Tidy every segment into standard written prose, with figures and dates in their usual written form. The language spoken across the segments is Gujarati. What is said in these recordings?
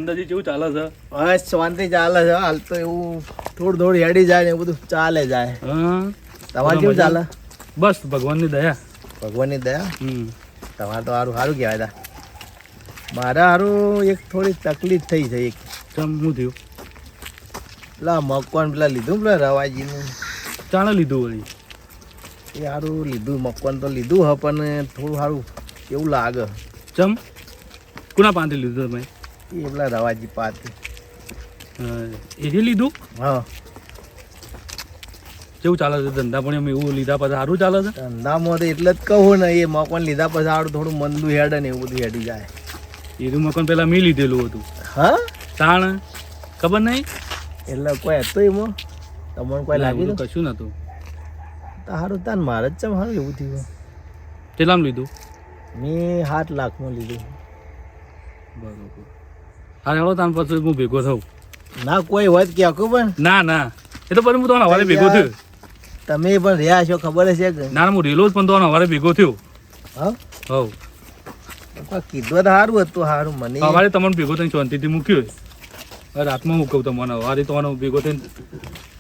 ધંધાજી કેવું ચાલે છે? બસ શાંતિ ચાલે છે હાલ તો. એવું થોડું હેડી જાય ને એવું બધું ચાલે જાય. હા, તમારે કેવું ચાલે? બસ ભગવાનની દયા. ભગવાનની દયા. તમારે તો સારું સારું કહેવાય તા. મારે સારું એક થોડી તકલીફ થઈ છે. એક ચમ શું થયું? પેલા મકવાન પેલા લીધું પેલા રવાજીનું. ચાણે લીધું વળી? એ સારું લીધું, મકવાન તો લીધું હ, પણ થોડું સારું કેવું લાગે. ચમ કોના પાંથી લીધું તમે? એ પેલા રવાજી પાથી. એ લીધું? હા. કેવું ચાલે છે ધંધા પણ? એમ એવું લીધા પછી સારું ચાલે છે? ધંધામાં તો એટલે જ કહું ને, એ મકવાન લીધા પછી સારું થોડું મંદું હેડે ને એવું બધું હેડી જાય. એનું મકાન પેલા મેં લીધેલું હતું. હા, તાણ ખબર નહીં એટલે કોઈ હતું એમાં? તમને કોઈ લાગ્યું કશું નતું. સારું તાન મારે જ ચમ સારું એવું થયું. કેટલામાં લીધું? મેં 7 લાખમાં લીધું. બરોબર. હા હેડો તાન પછી હું ભેગો થઉં. ના કોઈ હોય કે આખું પણ ના ના, એ તો પછી હું તમને હવારે ભેગો થયો. તમે પણ રહ્યા છો ખબર હશે કે? ના હું રેલો જ પણ તમને હવારે ભેગો થયો. હા હવ કીધું તો સારું હતું. સારું મને હવારે તમને ભેગો થઈને શાંતિથી મૂક્યો. રાતમાં હું કહું તમને, હવારે તમારો ભેગો થઈને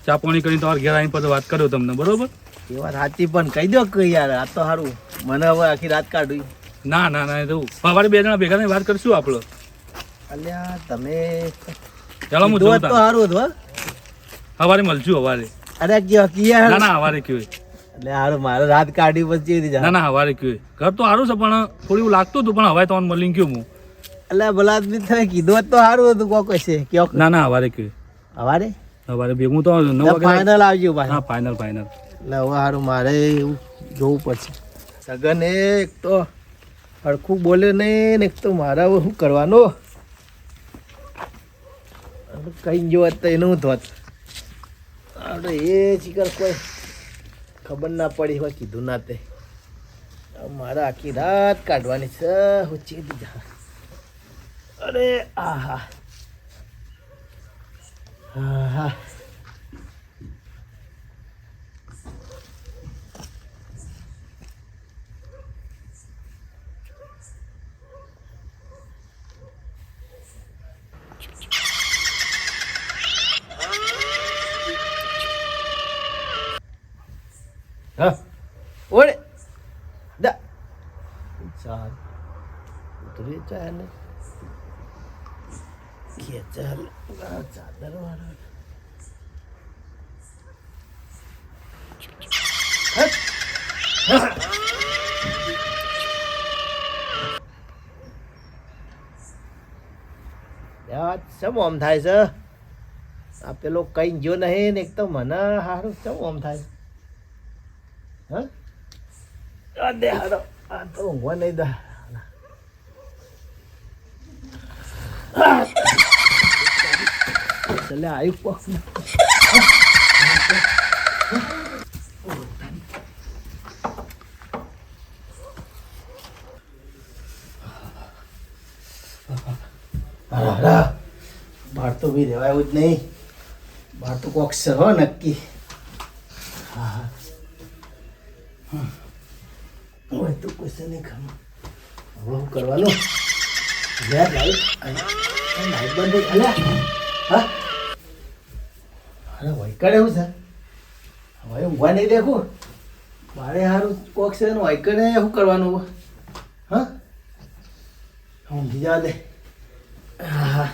ચા પાણી કરીને તમારે ઘેર આવીને પછી વાત કર્યો તમને. બરોબર? એ વાત સાચી, પણ કહી દો કે યાર આ તો સારું. મને હવે આખી રાત કાઢવી. ના ના ના, એવું હવારે 2 જણા ભેગા થઈને વાત કરશું આપણે. અલ્યા તમે ચાલો હું કીધું જઉં હોત તો સારું હતું. હવારે મળશું હવારે. અરે કિયા ના ના હવારે કયો? એટલે સારું મારે રાત કાઢી પછી ના ના હવારે કયો? ઘર તો સારું છે પણ થોડું એવું લાગતું હતું, પણ હવે તમને મળી ગયું હું. એટલે ભલા તમે કીધું હોત તો સારું હતું. કોક હશે કયો? ના ના હવારે કયો? હવારે હવારે ભેગું તો 9 વાગે ફાઇનલ આવજો ભાઈ. હા ફાઇનલ ફાઇનલ. એટલે હવે સારું મારે એવું જોવું પડશે. સગન એક તો હરખું બોલે નહીં ને, એક તો મારે હવે શું કરવાનું? કઈ જો તો એનું ધોત આપણે એ ચીકર કોઈ ખબર ના પડી હોય, કીધું ના તે. મારે આખી રાત કાઢવાની છે. હું દીધા. અરે આહા હા હા. હા ઓળે દા ચાલ ઉતરી ચાલ કે ચાલ ચાદર વાળો ચમ આમ થાય છે? આ પેલો કઈ જો નહીં ને, એક તો મને સારું ચમ આમ થાય? હા દે હારો આ તો ઊંઘવા નહીં દે. ચલે આવ્યું બહાર તો બી રહેવાયું જ નહીં. બહાર તો કોક છે હો નક્કી. હા હોય તો કશે નહીં ખાવા. હવે શું કરવાનું? લાઈટ બંધ થઈ. અલ્યા હા અરે વાયકડ એવું છે. હવે ઊંઘવા નહીં દેખું. મારે સારું કોક છે ને વાયકડે શું કરવાનું? હા ઊંઘી જવા દે. હા હા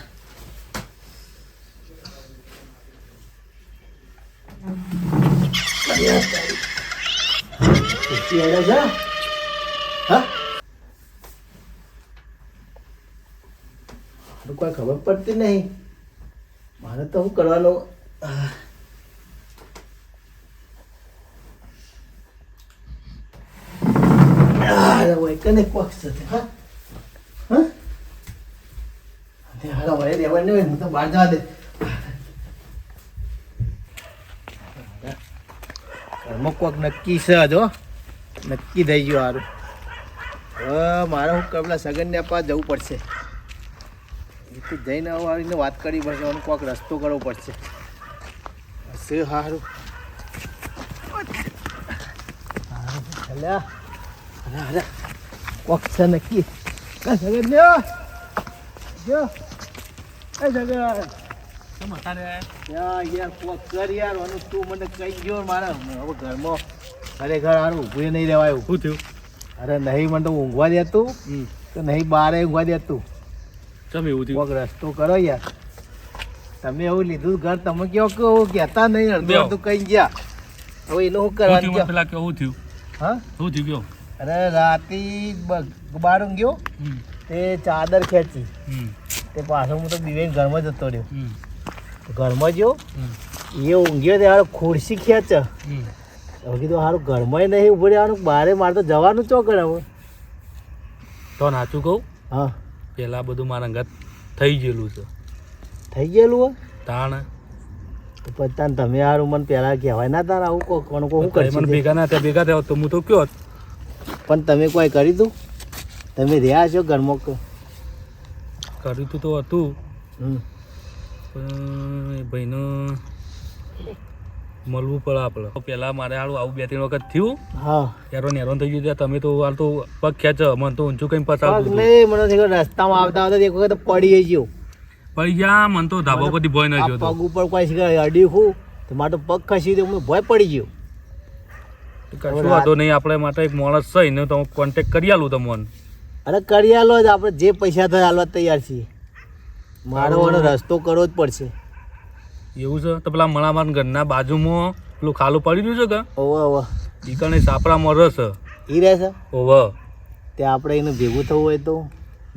કોઈ ખબર પડતી નહીં. મારે તો શું કરવાનું? કને પક્ષ છે. હા હા હારા ભાઈ રહેવા નહીં. હું તો બહાર જવા દે. ઘરમાં કોક નક્કી છે જો. નક્કી થઈ ગયું સારું. હવે મારે શું પેલા સગનને પાસે જવું પડશે. એથી જઈને આવીને વાત કરવી પડશે. અને કોઈક રસ્તો કરવો પડશે. હશે સારું. અલ્યા અરે કોક છે નક્કી. સગન જો એ જગા કેમ હતા રે? યાર કોક કર યાર અને તું મને કહી ગયો મારા હવે ઘરમાં ખરેખર હારું ઊભું નહીં રહેવાય શું થયું? અરે નહીં મને તો ઊંઘવા દેતું તો નહીં બારે ઊંઘવા દેતું ચમ એવું થયું? કોક રસ્તો કરો યાર તમે એવું લીધું ઘર તમે કયો કે કહેતા નહીં અડધું અડધું કહી ગયા હવે એનું શું શું કરવાનું થયું? કયો? પેલા કેવું થયું? હા શું થયું કયો? અરે રાતે બાર ઊંઘ્યો હમ. તે ચાદર ખેંચી હમ. તે પાછો હું તો દિવેન ઘરમાં જતો રહ્યો હમ. ઘરમાં જો હમ. એ ઊંઘ્યો તે હારો ખુરશી ખેંચ હમ. હવે કીધું હારું ઘરમાં નહીં ઉભું રહેવાનું બારે મારે તો જવાનું ચો કરે હવે તો સાચું કહું, હા પેલા બધું મારા અંગત થઈ ગયેલું છે. થઈ ગયેલું હોય તાણ તો પછી તાન તમે હારું મને પહેલાં કહેવાય ના તાર આવું કોણ શું મને કરશે ભેગા ના થયા, ભેગા થયા તો હું તો કયો જ. પણ તમે કોઈ કરી દઉં તમે રહ્યા છો ઘરમાં કર્યું તું તો હતું હમ પણ એ ભાઈને મળવું પડે આપણે. પહેલાં મારે હારું આવું 2-3 વખત થયું, હા હેરોન હેરોન થઈ ગયું. તમે તો હાલ તો પગ ખેંચ, મને તો ઊંચું કંઈ પગ પસાવતું હતું. નહીં મને તો રસ્તામાં આવતા આવતા એક વખત પડી ગયો પડી ગયા, મને તો ધાબા પરથી ભય ન આ જોતો. પગ ઉપર કોઈ શીખર અડી હું તો મારે તો પગ ખસી દે હું ભય પડી ગયો કશું વાંધો નહીં, આપણે માટે એક માણસ છે એને તો કોન્ટેક કરી આલું તમને. અરે કરી આલો જ આપણે જે પૈસા થાય હાલવા તૈયાર છીએ મારો આનો રસ્તો કરવો જ પડશે એવું છે તો પેલા મણામાર ઘરના બાજુમાં પેલું ખાલું પડી રહ્યું છે કે ઓવે ઓવે ઈકણે સાપરામાં રસ એ રહેશે ઓવે તે આપણે એને ભેગું થવું હોય તો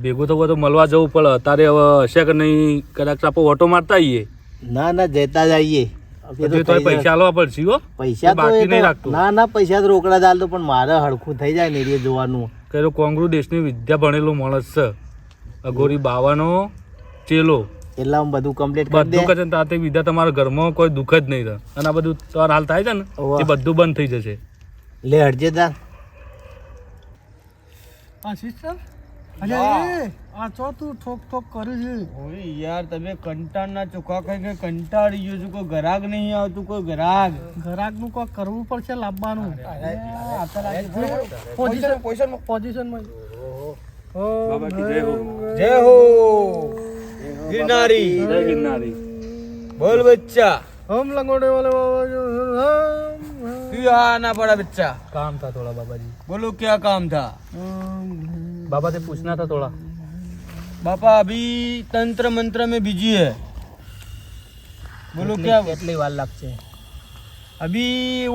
ભેગું થવું હોય તો મળવા જવું પડે. અત્યારે હવે હશે કે નહીં, કદાચ આપણે ઓટો મારતા આવીએ. ના ના જતા જઈએ પછી તો પૈસા આલવા પડશે હો. પૈસા તો બાકી એ નહીં તો રાખતું. ના ના પૈસા તો રોકડા જ હાલતો પણ મારે હડકું થઈ જાય ને એ જોવાનું કે કોંગ્રુ દેશની વિદ્યા ભણેલો માણસ છે, અઘોરી બાવાનો ચેલો, એટલે આમ બધું કમ્પ્લીટ કરી દે બધું કરે ને તાતે વિદ્યા તમારા ઘરમાં કોઈ દુઃખ જ નહીં રહે. અને આ બધું તમારે હાલ થાય છે ને ઓવા. એ બધું બંધ થઈ જશે. લે હટજે તાર યાર તમે કંટાળના ચોખા ખાઈ ખાઈ કંટાળી ગયો છું. કોઈ ગ્રાહક નહીં આવતું, કોઈ ગ્રાહક નું કોઈ કરવું પડશે લાવવાનું પોઝિશનમાં જય હો ગિરનારી જય ગિરનારી. બોલ બચ્ચા હમ લંગોડે વાલે क्यों आना पड़ा बच्चा? काम था थोड़ा बाबा जी. बोलो क्या काम था? बाबा से पूछना था थोड़ा. पापा अभी तंत्र मंत्र में बिजी है. बोलो क्या? કેટલી વાર લાગશે अभी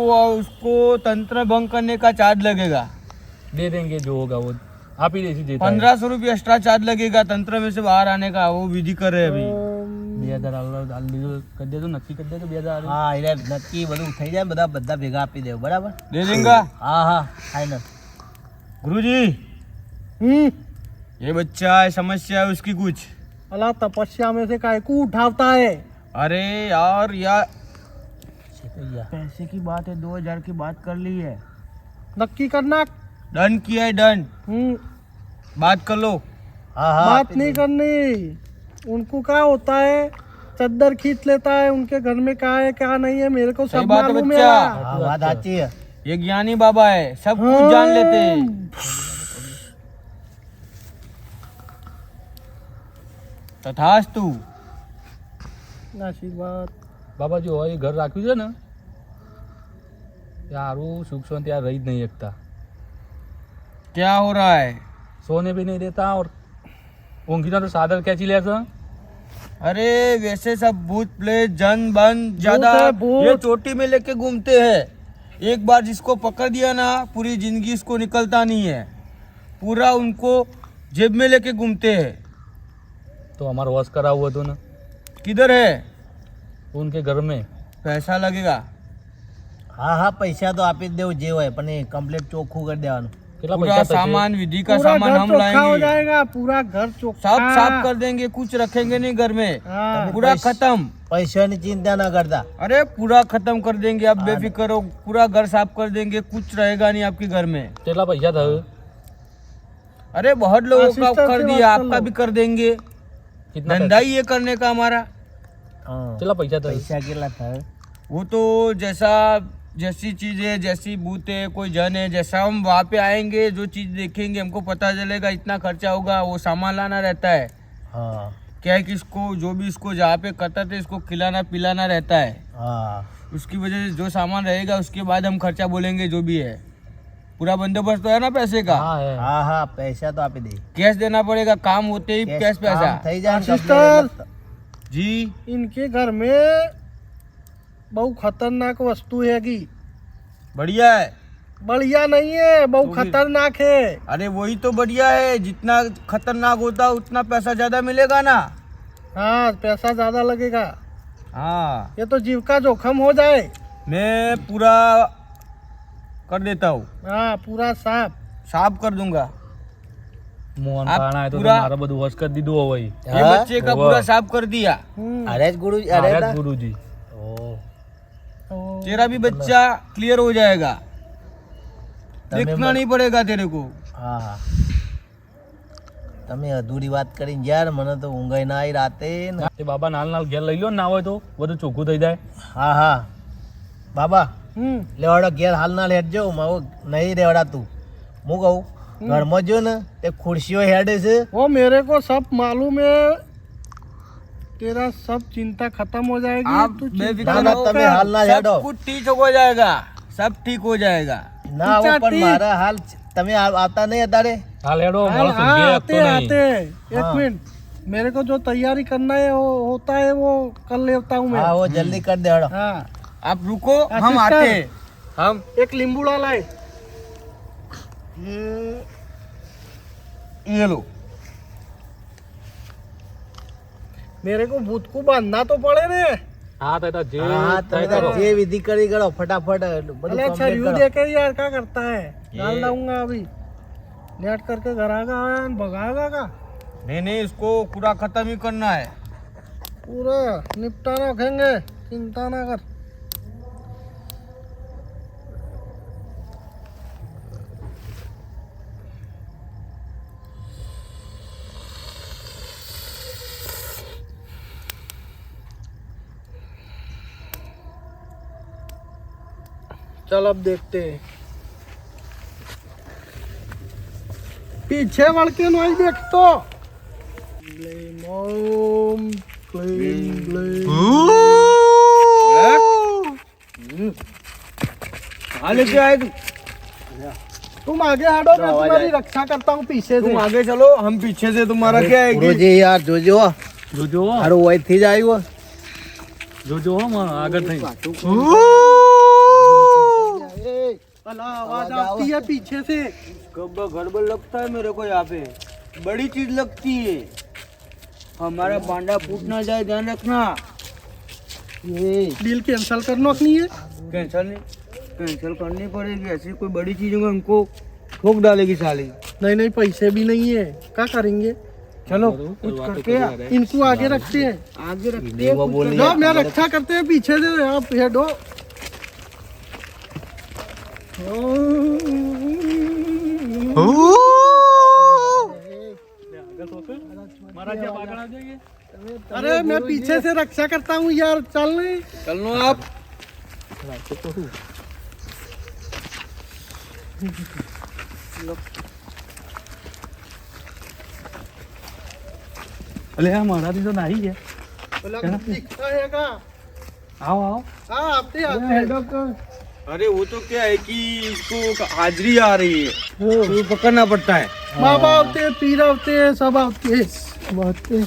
वो उसको तंत्र भंग करने का चार्ज लगेगा. दे देंगे जो होगा वो आप ही जैसी देता 1500 रुपये एक्स्ट्रा चार्ज लगेगा तंत्र में से बाहर आने का. वो विधि कर रहे हैं अभी. 2000 डाल दीजिए, कर दे तो नक्की कर दे तो 2000. હા એટલે નક્કી બધું થઈ જાય બધા બધા ભેગા આપી દેવું બરાબર दे देंगे. હા હા ફાઈનલ गुरुजी ये बच्चा है, समस्या है उसकी कुछ. अल्लाह तपस्या में से काय को उठाता है अरे यार यार શીખૈયા पैसे की बात है, 2000 की बात कर ली है. नक्की करना डन किया है, डन. बात कर लो. હા હા बात नहीं करनी उनको क्या होता है चद्दर खींच लेता है उनके घर में क्या है क्या नहीं है मेरे को सही सब बात है मालूम है बच्चा. હા વાત સાચી છે ये ज्ञानी बाबा है, सब कुछ जान लेते हैं. तथास्तु. आशीर्वाद બાબા જો એ ઘર રાખ્યું છે ને ત્યાં સારું સુખ શાંતિ ત્યાં રહી જ નહીં શકતા. क्या हो रहा है? सोने भी नहीं देता और ऊँघी तो सादर कैची ले था. अरे वैसे सब भूत प्रेत जन बन ज्यादा है, भूत. ये चोटी में लेके घूमते हैं. एक बार जिसको पकड़ दिया ना पूरी जिंदगी इसको निकलता नहीं है. पूरा उनको जेब में लेके घूमते हैं. तो हमारा वॉश करा हुआ तो ना किधर है? उनके घर में. पैसा लगेगा. હા હા પૈસા તો આપી જ દેવું જે હોય પણ એ કમ્પ્લીટ ચોખ્ખું કરી દેવાનું કેટલા पूरा પૈસા થશે? सामान विधि का पूरा सामान घर हम चोखा हो लाएंगे. जाएगा पूरा घर चोखा सब साफ कर देंगे, कुछ रखेंगे नहीं घर में. हाँ। पूरा खत्म. પૈસાની ચિંતા ના કરતા अरे पूरा खत्म कर देंगे, आप बेफिक्र हो. पूरा घर साफ कर देंगे, कुछ रहेगा नहीं आपके घर में. કેટલા પૈસા થયું? अरे बहुत लोगों का सिस्टर कर से दिया, बात कर आपका लो. भी कर देंगे. कितना धंधा ही ये करने का हमारा. હા કેટલા પૈસા થયું? પૈસા કેટલા થાય वो तो जैसा जैसी चीज है, जैसी भूत है, कोई जन है, जैसा हम वहाँ पे आएंगे जो चीज देखेंगे हमको पता चलेगा इतना खर्चा होगा. वो सामान लाना रहता है. હા क्या है कि इसको जो भी इसको जहाँ पे कतरते इसको खिलाना पिलाना रहता है। हाँ उसकी वजह से जो सामान रहेगा उसके बाद हम खर्चा बोलेंगे जो भी है। पूरा बंदोबस्त तो है ना पैसे का? हाँ हाँ पैसा तो आपी दे कैश देना पड़ेगा, काम होते ही कैश पैसा। થઈ જાય ને सिस्टर जी इनके घर में बहुत खतरनाक वस्तु हैगी। बढ़िया है। बढ़िया नहीं है, बहुत तो भी- खतरनाक है। अरे वही तो बढ़िया है, जितना खतरनाक होता है उतना पैसा ज्यादा मिलेगा ना। हाँ पैसा ज्यादा लगेगा, हाँ ये तो जीव का जोखम हो जाए। मैं पूरा कर देता हूँ, हाँ पूरा साफ। साफ कर दूंगा। મોહન આપ પાણા તો પૂરા- મારે બધું વોશ કરી દીધું હોય ये बच्चे का वाह। पूरा साफ कर दिया। અરે જ ગુરુ અરે આર્યા તા. જ ગુરુજી तेरा भी बच्चा क्लियर हो जाएगा, तमें देखना मत- नहीं पड़ेगा तेरे को। હા હા તમે અધૂરી વાત કરીને યાર મને તો ઊંઘાઈ ના આવી રાતે ને તે બાબા નાલ નાલ ઘેર લઈ લો ને ના હોય તો બધું ચોખ્ખું થઈ જાય હા હા બાબા हम्म, લેવાડો ઘેર હાલ ના લેટજો મારું નહીં રેવડાતું હું કહું ઘરમાં જો ને તે ખુરશીઓ હેડે છે वो मेरे को सब मालूम है। तेरा सब चिंता खत्म हो जाएगी। आप तू बेफिक्र चिंता ना मत તમે कर। હાલ ના सब હેડો कुछ ठीक हो जाएगा, सब ठीक हो जाएगा। ના આવો પણ ચાટી. મારા હાલ તમે આવતા નહીં અત્યારે હાલ હેડો हाँ, માણસ हाँ, ઊંઘે आते આપતો નહીં आते एक हाँ। मिनट, मेरे को जो तैयारी करना है वो होता है वो कर लेता हूँ मैं। હા वो જલ્દી કરી દે હેડો हाँ आप रुको, हम सिस्टर। आते हैं। हम एक लींबूड़ा लाए। ये लो। मेरे को भूत को बांधना तो पड़े ने। હા તો જે હા તમે થાય તાર કરો. જે વિધિ કરી કરો ફટાફટ બધું अरे अच्छा complete रिव्यू કરો. दे के यार क्या करता है, डाल ये- दूंगा अभी। नेट करके घर आएगा भगाएगा का नहीं नहीं, इसको पूरा खत्म ही करना है। पूरा निपटा रखेंगे, चिंता ना कर। चल अब देखते हैं। पीछे बढ़ के नहीं देख तो। ब्लेम ओम, ब्लेम ब्लेम। कहाँ लेके आए तू? तुम आगे हटो, मैं आवाज तुम्हारी आई। रक्षा करता हूँ पीछे तुम से। आगे चलो, हम पीछे से। तुम्हारा क्या है कि ગુરુજી યાર જોજો જોજો હો, મારું વયથી જ આવ્યું જોજો હો માં આગળ થઈ अला आवाज आती है पीछे से। गड़बड़ लगता है मेरे को यहाँ पे, बड़ी चीज लगती है। हमारा बांडा फूट ना जाए, ध्यान रखना। એ डील कैंसिल करना नहीं है। कैंसिल करनी पड़ेगी, ऐसी कोई बड़ी चीज होगी हमको ठोक डालेगी साली। नहीं नहीं पैसे भी नहीं है, क्या करेंगे? चलो બધું कुछ કરવા તો करके કરવા રહે. इनको आगे रखते हैं। आगे रखते દેવો हैं, कुछ बोल लो मैं रक्षा करते हैं पीछे से, आप हेडो। આગળ તો કર. મારા જેમ આગળ આવી જઈએ. अरे मैं पीछे से रक्षा करता हूँ यार, चल नहीं। चलनो आप। અલે આ મારાથી તો નાહી ગયા बोला दिखता है का? આવો આવો हाँ आते आते। अरे वो तो क्या है कि इसको हाजिरी आ रही है तो ये पकड़ना पड़ता है। माँ बाप आते, पीर आते, सब आते आते।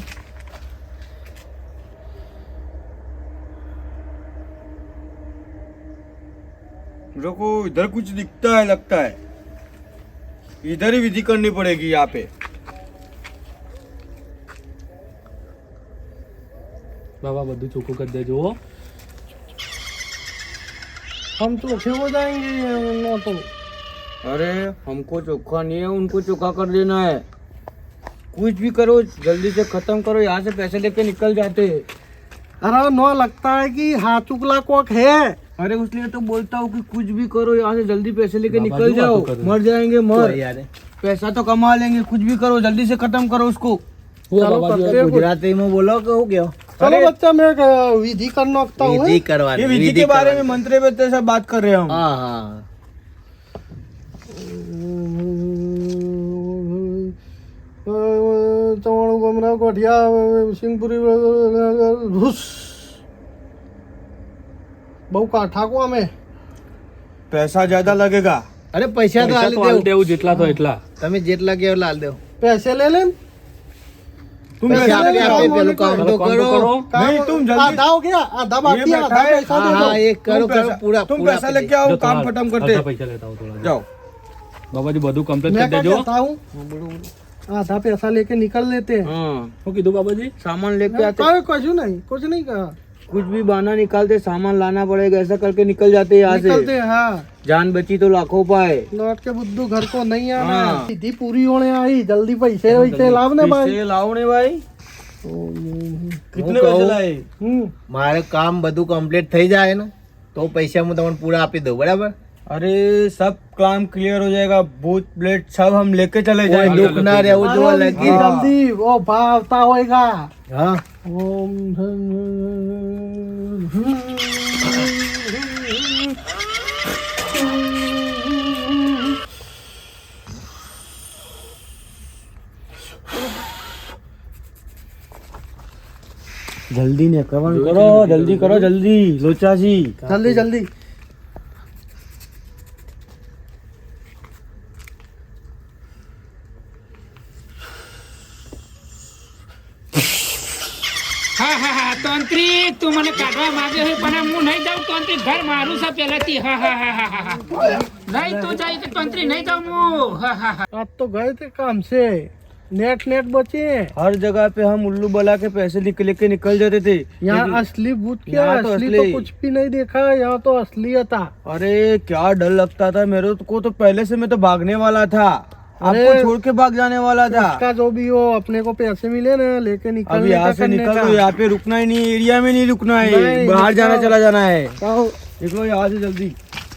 मेरे को इधर कुछ दिखता है, लगता है इधर ही विधि करनी पड़ेगी यहाँ पे। બાબા બધું ચોખ્ખું કરી દેજો હો. हम चोखे हो जाएंगे ना तो। अरे हमको चोखा नहीं है, उनको चोखा कर देना है। कुछ भी करो, जल्दी से खत्म करो, यहाँ से पैसे लेके निकल जाते हैं। अरे नो लगता है कि हाँ चुकला कोक है। अरे उसलिए तो बोलता हूँ कि कुछ भी करो, यहाँ से जल्दी पैसे लेके बाबा निकल जी जाओ, बातों करो। मर जाएंगे मर। યાર पैसा तो कमा लेंगे, कुछ भी करो, जल्दी से खत्म करो उसको। चलो करते हैं कुछ। ગુજરાતીમાં બોલો કે હું કયો चलो अरे- बच्चा मैं एक विधि कर नोकता हूँ। વિધિ કરવાની ये विधि के बारे में मंत्र में तेरे साथ बात कर रहे हैं हम। હા હા चवणु अमराव कोठिया सिंहपुरी घुस बहु काठा को हमें पैसा ज्यादा लगेगा। અરે પૈસા તો પૈસા હાલ તો હાલ દેવ દેવું જેટલા તો એટલા. તમે જેટલા કે એટલા હાલ દેવ पैसे ले लें तुम પૈસા जल्दी આપે आओ, આપે પેલું કામ તો કામ તો કરો કરો. नहीं तुम जल्दी आधा हो गया आधा बाकी ये है, बैठा आधा है। पैसा હા दे दो હા એક કરો तुम કરો पैसा- પૂરા तुम પૂરા पैसा આપી लेके आओ, જો काम તમારા खत्म करते અડધા પૈસા લેતા આવો થોડા. जाओ। બાબાજી બધું કમ્પ્લીટ मैं કરી क्या દેજો. कहता हूँ आधा पैसा लेके निकल लेते हैं हाँ શું कીધું बाबाजी? सामान लेके आते, कुछ नहीं कहा कुछ भी बहाना निकालते, सामान लाना पड़ेगा, ऐसा करके निकल जाते यहाँ निकलते से। हैं, हाँ जान बची तो लाखों पाए। लौट के बुद्धू घर को नहीं आना हाँ। सीधी पूरी होने आई जल्दी पैसे वैसे लावने भाई पैसे लाओ ने भाई, कितने હું पैसे કહું? लाए? મારે કામ બધું કમ્પ્લીટ થઈ જાય ને તો પૈસા હું તમને પૂરા આપી દઉં બરાબર अरे सब काम क्लियर हो जाएगा, भूत प्लेट सब हम लेके चले કોઈ जाएंगे। દુઃખ ના રહેવું જોવા अरे લગી विकी, जल्दी वो भावता होएगा હા ओम जल्दी ने करो, जल्दी करो, जल्दी लोचा जी। जल्दी जल्दी હા હા હા તંત્રી તું મને કાઢવા માંગે છે પણ હું નહીં જાઉં તંત્રી ઘર મારું છે પહેલાથી હા હા હા હા હા નહીં તું જાય કે તંત્રી નહીં જાઉં હું હા હા હા आज तो गए थे काम से नेट नेट बचे हैं हर जगह पे हम उल्लू बला के पैसे लेके निकल जाते थे। यहाँ लेकिन- असली भूत क्या यहाँ तो असली तो असली। कुछ भी नहीं देखा यहाँ तो असलियत था अरे क्या डर लगता था मेरे को तो, पहले से मैं तो भागने वाला था, अरे, आपको छोड़ के भाग जाने वाला था। उसका जो भी हो अपने को पैसे मिले ना लेके अब निकल यहाँ से निकल दो, यहाँ पे रुकना ही नहीं, एरिया में नहीं रुकना है, नहीं, बाहर जाना निकलो। चला जाना है। जाओ निकलो यहाँ से जल्दी।